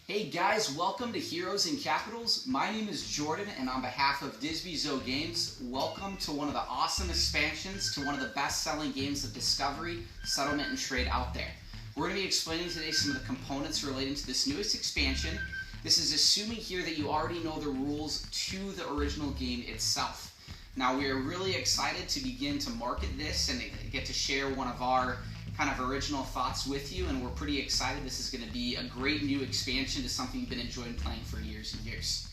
Hey guys, welcome to Heroes and Capitals. My name is Jordan, and on behalf of DisbeZO Games, welcome to one of the awesome expansions to one of the best-selling games of discovery, settlement, and trade out there. We're going to be explaining today some of the components relating to this newest expansion. This is assuming here that you already know the rules to the original game itself. Now, we are really excited to begin to market this and get to share one of our kind of original thoughts with you, and we're pretty excited. This is going to be a great new expansion to something you've been enjoying playing for years and years.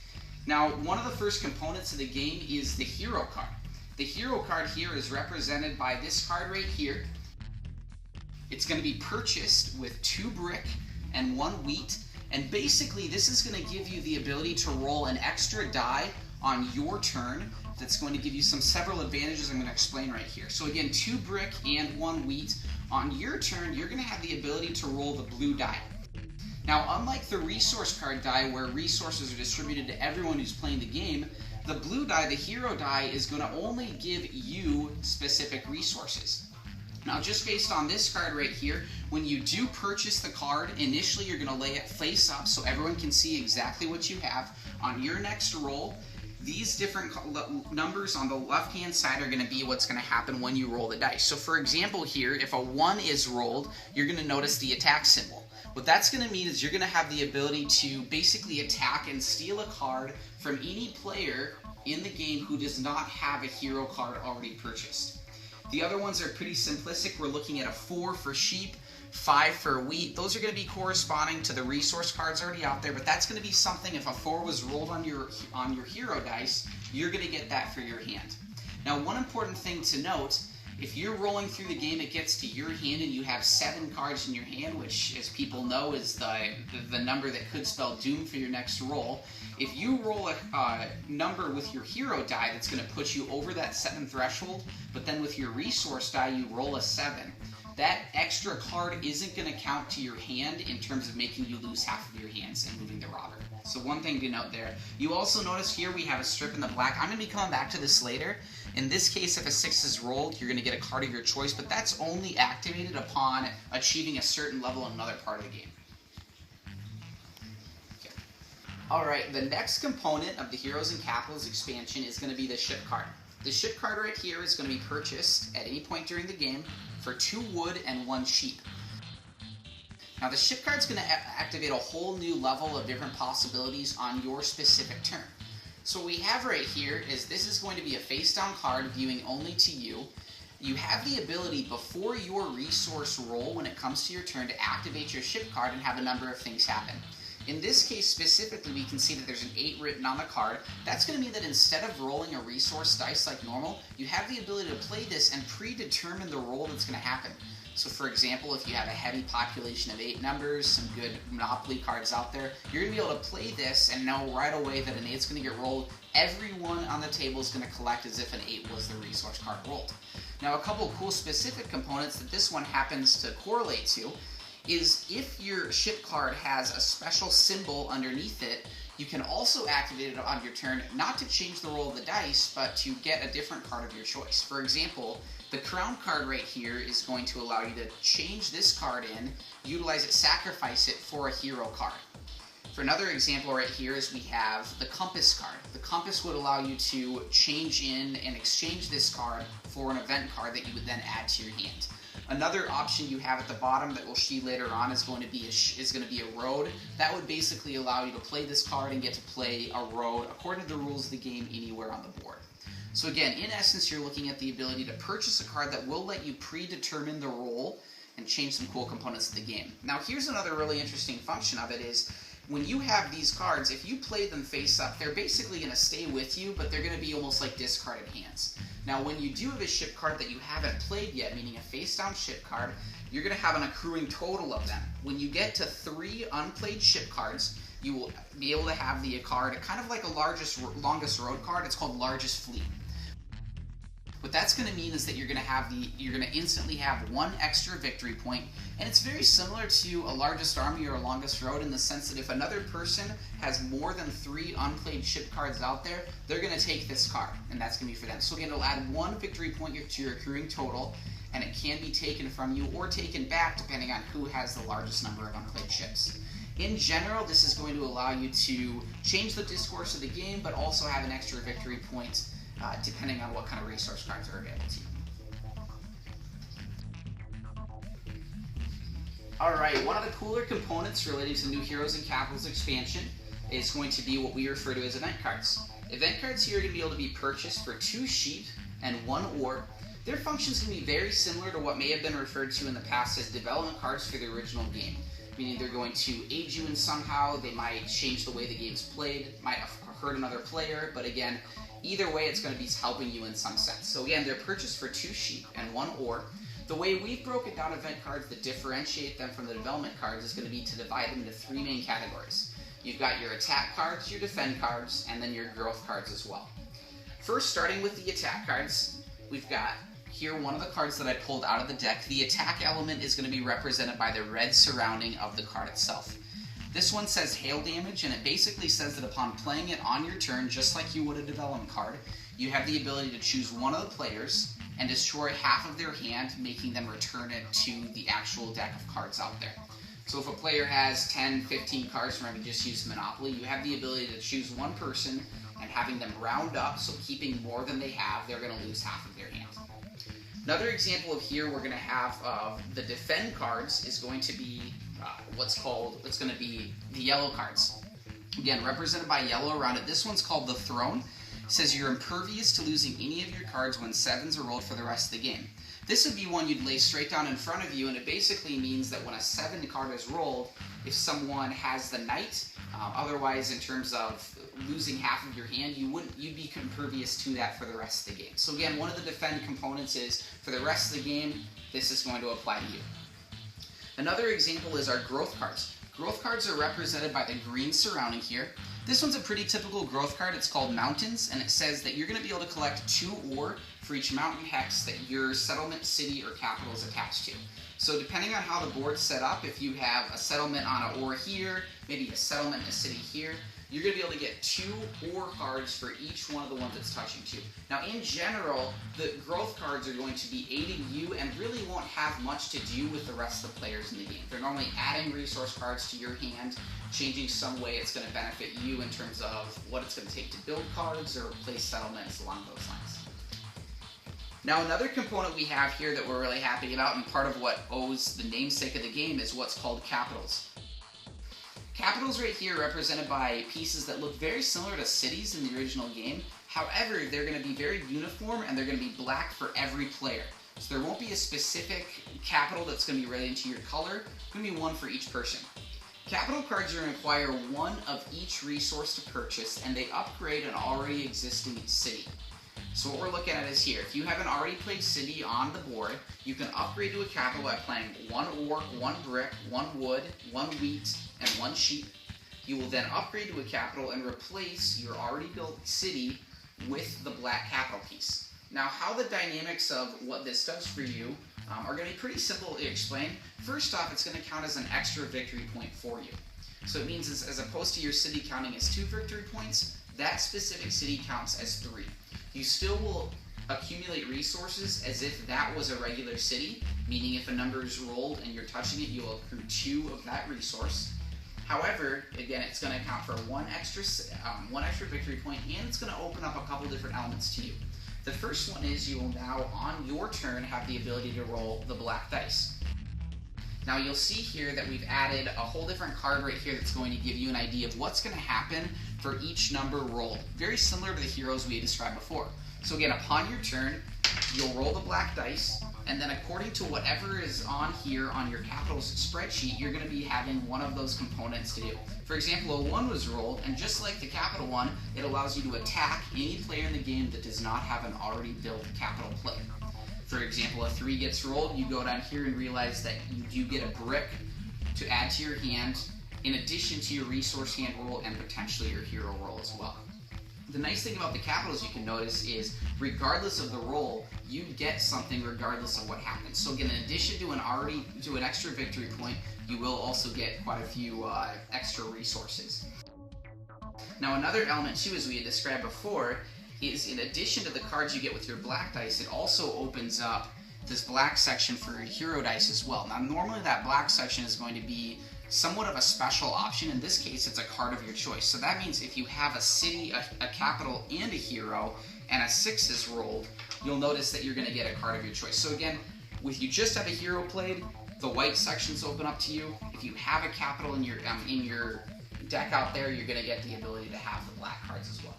Now, one of the first components of the game is the hero card. The hero card here is represented by this card right here. It's going to be purchased with 2 brick and 1 wheat, and basically this is going to give you the ability to roll an extra die on your turn. That's going to give you several advantages I'm going to explain right here. So again, 2 brick and 1 wheat. On your turn, you're going to have the ability to roll the blue die. Now, unlike the resource card die, where resources are distributed to everyone who's playing the game, the blue die, the hero die, is going to only give you specific resources. Now, just based on this card right here, when you do purchase the card, initially you're going to lay it face up so everyone can see exactly what you have. On your next roll, these different numbers on the left-hand side are going to be what's going to happen when you roll the dice. So for example here, if a 1 is rolled, you're going to notice the attack symbol. What that's going to mean is you're going to have the ability to basically attack and steal a card from any player in the game who does not have a hero card already purchased. The other ones are pretty simplistic. We're looking at a 4 for sheep, 5 for wheat. Those are going to be corresponding to the resource cards already out there, but that's going to be something, if a 4 was rolled on your hero dice, you're going to get that for your hand. Now, one important thing to note, if you're rolling through the game, it gets to your hand and you have 7 cards in your hand, which, as people know, is the number that could spell doom for your next roll. If you roll a number with your hero die that's going to put you over that 7 threshold, but then with your resource die you roll a 7, that extra card isn't going to count to your hand in terms of making you lose half of your hands and moving the robber. So one thing to note there. You also notice here we have a strip in the black. I'm going to be coming back to this later. In this case, if a 6 is rolled, you're going to get a card of your choice, but that's only activated upon achieving a certain level in another part of the game. Okay. Alright, the next component of the Heroes and Capitals expansion is going to be the ship card. The ship card right here is going to be purchased at any point during the game for 2 wood and 1 sheep. Now the ship card is going to activate a whole new level of different possibilities on your specific turn. So what we have right here is this is going to be a face down card viewing only to you. You have the ability before your resource roll when it comes to your turn to activate your ship card and have a number of things happen. In this case specifically, we can see that there's an 8 written on the card. That's going to mean that instead of rolling a resource dice like normal, you have the ability to play this and predetermine the roll that's going to happen. So for example, if you have a heavy population of 8 numbers, some good Monopoly cards out there, you're going to be able to play this and know right away that an 8 is going to get rolled. Everyone on the table is going to collect as if an 8 was the resource card rolled. Now, a couple of cool specific components that this one happens to correlate to is if your ship card has a special symbol underneath it, you can also activate it on your turn, not to change the roll of the dice, but to get a different card of your choice. For example, the crown card right here is going to allow you to change this card in, utilize it, sacrifice it for a hero card. For another example right here is we have the compass card. The compass would allow you to change in and exchange this card for an event card that you would then add to your hand. Another option you have at the bottom that we'll see later on is going to be a road. That would basically allow you to play this card and get to play a road according to the rules of the game anywhere on the board. So again, in essence, you're looking at the ability to purchase a card that will let you predetermine the role and change some cool components of the game. Now here's another really interesting function of it is, when you have these cards, if you play them face up, they're basically going to stay with you, but they're going to be almost like discarded hands. Now when you do have a ship card that you haven't played yet, meaning a face down ship card, you're going to have an accruing total of them. When you get to 3 unplayed ship cards, you will be able to have the card, kind of like a longest road card. It's called largest fleet. What that's going to mean is that you're going to instantly have 1 extra victory point, and it's very similar to a largest army or a longest road in the sense that if another person has more than 3 unplayed ship cards out there, they're going to take this card, and that's going to be for them. So again, it'll add 1 victory point to your accruing total, and it can be taken from you or taken back depending on who has the largest number of unplayed ships. In general, this is going to allow you to change the discourse of the game, but also have an extra victory point depending on what kind of resource cards are available to you. Alright, one of the cooler components relating to New Heroes and Capitals expansion is going to be what we refer to as event cards. Event cards here are going to be able to be purchased for 2 sheep and 1 ore. Their function is going to be very similar to what may have been referred to in the past as development cards for the original game. Meaning they're going to aid you in somehow, they might change the way the game's played, might hurt another player, but again, either way it's going to be helping you in some sense. So again, they're purchased for 2 sheep and 1 ore. The way we've broken down event cards that differentiate them from the development cards is going to be to divide them into 3 main categories. You've got your attack cards, your defend cards, and then your growth cards as well. First, starting with the attack cards, we've got here one of the cards that I pulled out of the deck. The attack element is going to be represented by the red surrounding of the card itself. This one says hail damage, and it basically says that upon playing it on your turn, just like you would a development card, you have the ability to choose one of the players and destroy half of their hand, making them return it to the actual deck of cards out there. So if a player has 10, 15 cards from having just used Monopoly, you have the ability to choose one person and having them round up, so keeping more than they have, they're going to lose half of their hand. Another example of here we're going to have the defend cards is going to be it's going to be the yellow cards. Again, represented by yellow around it. This one's called the Throne. It says you're impervious to losing any of your cards when 7s are rolled for the rest of the game. This would be one you'd lay straight down in front of you, and it basically means that when a 7 card is rolled, if someone has the Knight, otherwise in terms of losing half of your hand, you'd be impervious to that for the rest of the game. So again, one of the defend components is, for the rest of the game, this is going to apply to you. Another example is our growth cards. Growth cards are represented by the green surrounding here. This one's a pretty typical growth card. It's called Mountains, and it says that you're going to be able to collect 2 ore for each mountain hex that your settlement, city, or capital is attached to. So depending on how the board's set up, if you have a settlement on an ore here, maybe a settlement in a city here, you're going to be able to get 2 ore cards for each one of the ones it's touching to. Now in general, the growth cards are going to be aiding you and really won't have much to do with the rest of the players in the game. They're normally adding resource cards to your hand, changing some way it's going to benefit you in terms of what it's going to take to build cards or place settlements along those lines. Now another component we have here that we're really happy about, and part of what owes the namesake of the game, is what's called capitals. Capitals right here represented by pieces that look very similar to cities in the original game. However, they're going to be very uniform and they're going to be black for every player. So there won't be a specific capital that's going to be related to your color. It's going to be one for each person. Capital cards are going to acquire 1 of each resource to purchase, and they upgrade an already existing city. So what we're looking at is here. If you have an already played city on the board, you can upgrade to a capital by playing 1 ore, 1 brick, 1 wood, 1 wheat, and 1 sheep. You will then upgrade to a capital and replace your already built city with the black capital piece. Now how the dynamics of what this does for you are going to be pretty simple to explain. First off, it's going to count as an extra victory point for you. So it means as opposed to your city counting as 2 victory points, that specific city counts as 3. You still will accumulate resources as if that was a regular city, meaning if a number is rolled and you're touching it, you'll accrue 2 of that resource. However, again, it's going to account for one extra victory point, and it's going to open up a couple different elements to you. The first one is you will now, on your turn, have the ability to roll the black dice. Now you'll see here that we've added a whole different card right here that's going to give you an idea of what's going to happen for each number rolled. Very similar to the heroes we described before. So again, upon your turn, you'll roll the black dice, and then according to whatever is on here on your capitals spreadsheet, you're going to be having one of those components to do. For example, a 1 was rolled, and just like the capital 1, it allows you to attack any player in the game that does not have an already built capital play. For example, a 3 gets rolled, you go down here and realize that you get a brick to add to your hand, in addition to your resource hand roll and potentially your hero roll as well. The nice thing about the capitals you can notice is, regardless of the roll, you get something regardless of what happens. So again, in addition to an extra victory point, you will also get quite a few extra resources. Now another element too, as we had described before, is in addition to the cards you get with your black dice, it also opens up this black section for your hero dice as well. Now normally that black section is going to be somewhat of a special option. In this case, it's a card of your choice. So that means if you have a city, a capital, and a hero, and a 6 is rolled, you'll notice that you're going to get a card of your choice. So again, if you just have a hero played, the white sections open up to you. If you have a capital in your deck out there, you're going to get the ability to have the black cards as well.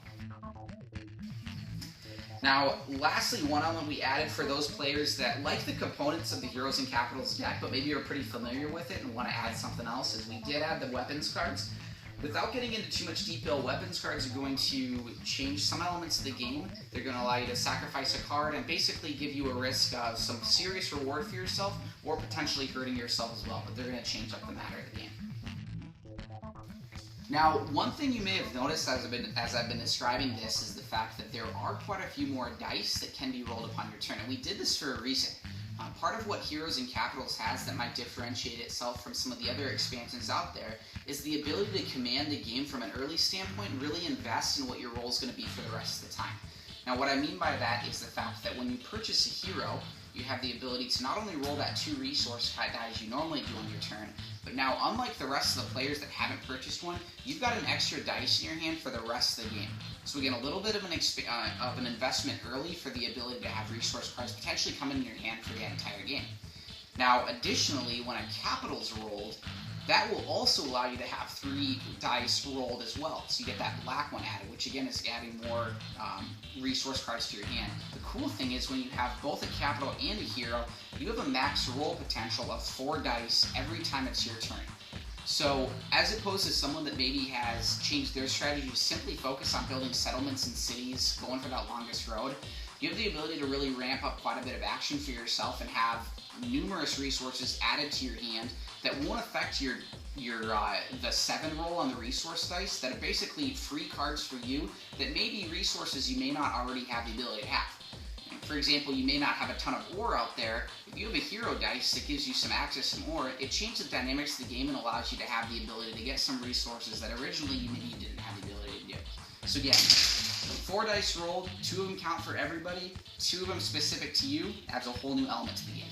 Now, lastly, one element we added for those players that like the components of the Heroes and Capitals deck, but maybe are pretty familiar with it and want to add something else, is we did add the weapons cards. Without getting into too much detail, weapons cards are going to change some elements of the game. They're going to allow you to sacrifice a card and basically give you a risk of some serious reward for yourself, or potentially hurting yourself as well, but they're going to change up the matter of the game. Now, one thing you may have noticed as I've been describing this is the fact that there are quite a few more dice that can be rolled upon your turn, and we did this for a reason. Part of what Heroes and Capitals has that might differentiate itself from some of the other expansions out there is the ability to command the game from an early standpoint and really invest in what your role is going to be for the rest of the time. Now, what I mean by that is the fact that when you purchase a hero, you have the ability to not only roll that 2 resource dice you normally do on your turn, but now, unlike the rest of the players that haven't purchased one, you've got an extra dice in your hand for the rest of the game. So we get a little bit of an investment early for the ability to have resource cards potentially come in your hand for the entire game. Now, additionally, when a capital's rolled, that will also allow you to have 3 dice rolled as well. So you get that black one added, which again is adding more resource cards to your hand. The cool thing is when you have both a capital and a hero, you have a max roll potential of 4 dice every time it's your turn. So as opposed to someone that maybe has changed their strategy to simply focus on building settlements and cities, going for that longest road, you have the ability to really ramp up quite a bit of action for yourself and have numerous resources added to your hand that won't affect the 7 roll on the resource dice, that are basically free cards for you that may be resources you may not already have the ability to have. For example, you may not have a ton of ore out there. If you have a hero dice that gives you some access to ore, it changes the dynamics of the game and allows you to have the ability to get some resources that originally maybe you didn't have the ability to do. So again, 4 dice rolled, 2 of them count for everybody, 2 of them specific to you, adds a whole new element to the game.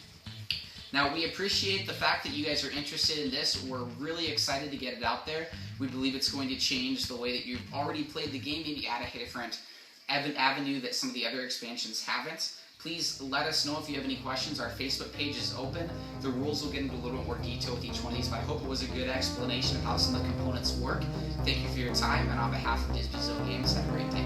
Now, we appreciate the fact that you guys are interested in this. We're really excited to get it out there. We believe it's going to change the way that you've already played the game, maybe add a different avenue that some of the other expansions haven't. Please let us know if you have any questions. Our Facebook page is open. The rules will get into a little bit more detail with each one of these, but I hope it was a good explanation of how some of the components work. Thank you for your time, and on behalf of DisbeZO Games, have a great day.